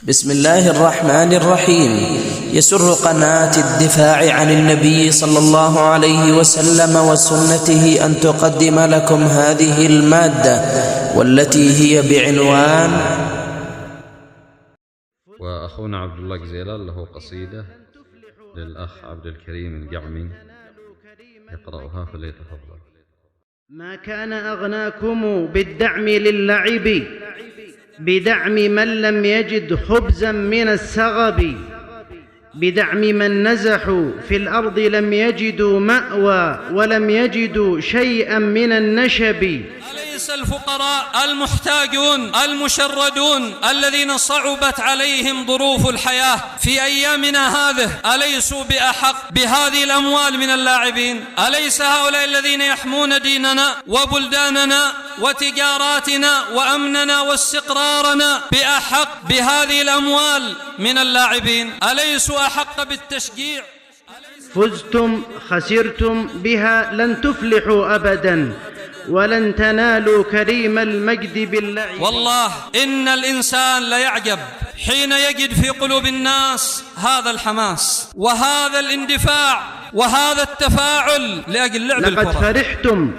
بسم الله الرحمن الرحيم. يسر قناة الدفاع عن النبي صلى الله عليه وسلم وسنته أن تقدم لكم هذه المادة والتي هي بعنوان. وأخونا عبد الله جزيلان له قصيدة للأخ عبد الكريم الجعمي يقرأها فليتفضل. ما كان أغناكم بالدعم للعب بدعم من لم يجد خبزا من السغب، بدعم من نزحوا في الأرض لم يجدوا مأوى ولم يجدوا شيئا من النشب. أليس الفقراء المحتاجون المشردون الذين صعبت عليهم ظروف الحياة في أيامنا هذه أليسوا بأحق بهذه الأموال من اللاعبين؟ أليس هؤلاء الذين يحمون ديننا وبلداننا وتجاراتنا وأمننا واستقرارنا بأحق بهذه الأموال من اللاعبين؟ أليسوا أحق بالتشجيع؟ فزتم خسرتم بها لن تفلحوا أبدا ولن تنالوا كريم المجد باللعب. والله إن الإنسان ليعجب حين يجد في قلوب الناس هذا الحماس وهذا الاندفاع وهذا التفاعل لأجل لعب الكرة. لقد فرحتم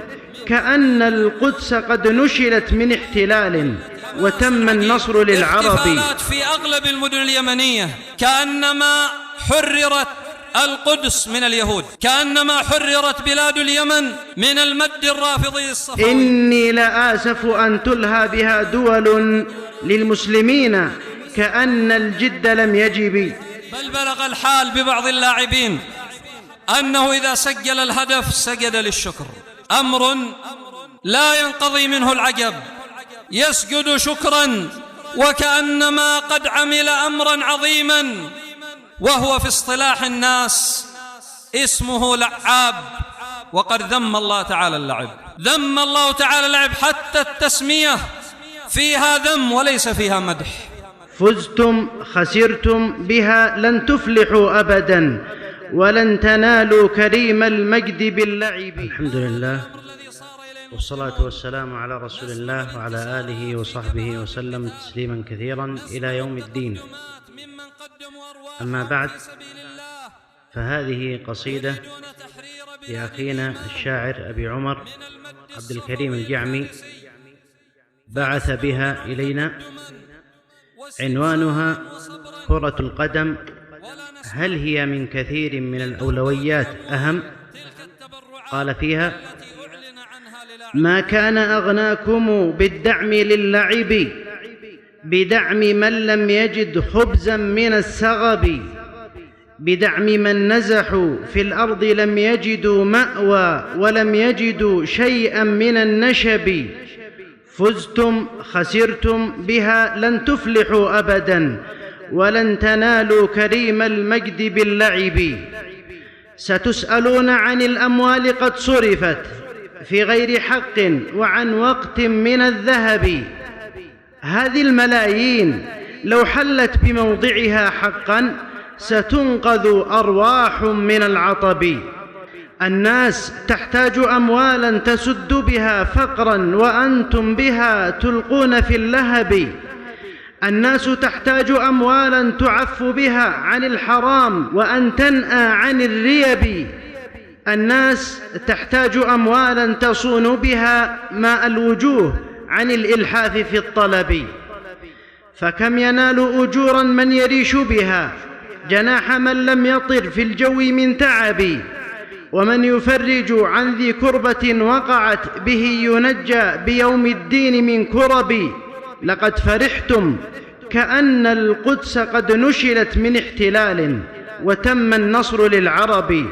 كأن القدس قد نشلت من احتلال وتم النصر للعرب. احتفالات في أغلب المدن اليمنية كأنما حررت القدس من اليهود، كأنما حررت بلاد اليمن من المد الرافضي الصفوي. إني لآسف أن تلهى بها دول للمسلمين كأن الجد لم يجب. بل بلغ الحال ببعض اللاعبين أنه إذا سجل الهدف سجد للشكر، أمر لا ينقضي منه العجب، يسجد شكرا وكأنما قد عمل أمرا عظيما، وهو في اصطلاح الناس اسمه لعاب، وقد ذم الله تعالى اللعب، ذم الله تعالى اللعب، حتى التسمية فيها ذم وليس فيها مدح. فزتم خسرتم بها لن تفلحوا أبدا ولن تنالوا كريم المجد باللعب. الحمد لله والصلاة والسلام على رسول الله وعلى آله وصحبه وسلم تسليما كثيرا إلى يوم الدين. أما بعد، فهذه قصيدة لأخينا الشاعر أبي عمر عبد الكريم الجعمي بعث بها إلينا، عنوانها كرة القدم هل هي من كثير من الأولويات أهم؟ قال فيها: ما كان أغناكم بالدعم للعب بدعم من لم يجد خبزا من السغب، بدعم من نزحوا في الأرض لم يجدوا مأوى ولم يجدوا شيئا من النشب. فزتم خسرتم بها لن تفلحوا أبدا ولن تنالوا كريم المجد باللعب. ستسألون عن الأموال قد صرفت في غير حق وعن وقت من الذهب. هذه الملايين لو حلت بموضعها حقا ستنقذ أرواح من العطب. الناس تحتاج أموالا تسد بها فقرا وأنتم بها تلقون في اللهب. الناس تحتاج أموالا تعف بها عن الحرام وأن تنأى عن الريب. الناس تحتاج أموالا تصون بها ماء الوجوه عن الإلحاف في الطلب. فكم ينال أجورا من يريش بها جناح من لم يطر في الجو من تعب، ومن يفرج عن ذي كربة وقعت به ينجى بيوم الدين من كرب. لقد فرحتم كأن القدس قد نشلت من احتلال وتم النصر للعرب.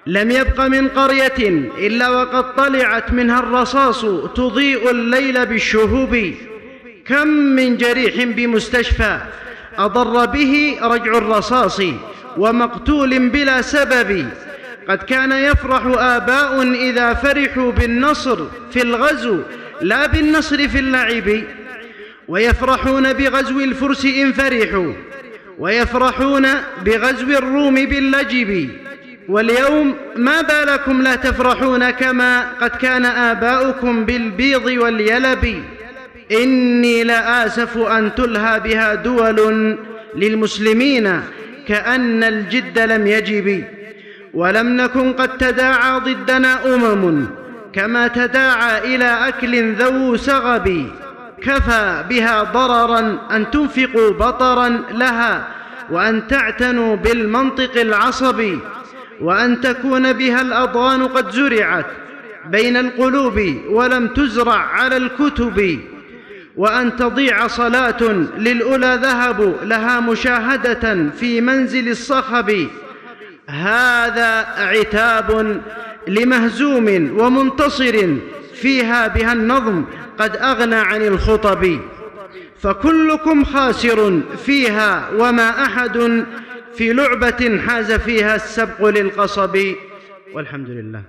لم يبق من قرية إلا وقد طلعت منها الرصاص تضيء الليل بالشهب. كم من جريح بمستشفى أضر به رجع الرصاص ومقتول بلا سبب. قد كان يفرح آباء إذا فرحوا بالنصر في الغزو لا بالنصر في اللعب، ويفرحون بغزو الفرس إن فرحوا ويفرحون بغزو الروم باللجب. واليوم ما بالكم لا تفرحون كما قد كان آباؤكم بالبيض واليلب. إني لآسف أن تلهى بها دول للمسلمين كأن الجد لم يجب، ولم نكن قد تداعى ضدنا كما تداعى إلى أكل ذو سغب. كفى بها ضررا أن تنفقوا بطرا لها، وأن تعتنوا بالمنطق العصبي، وأن تكون بها الأضغان قد زرعت بين القلوب ولم تزرع على الكتب، وأن تضيع صلاة للأولى ذهب لها مشاهدة في منزل الصخب. هذا عتاب لمهزوم ومنتصر فيها بها النظم قد أغنى عن الخطب. فكلكم خاسر فيها، وما أحد في لعبة حاز فيها السبق للقصب. والحمد لله.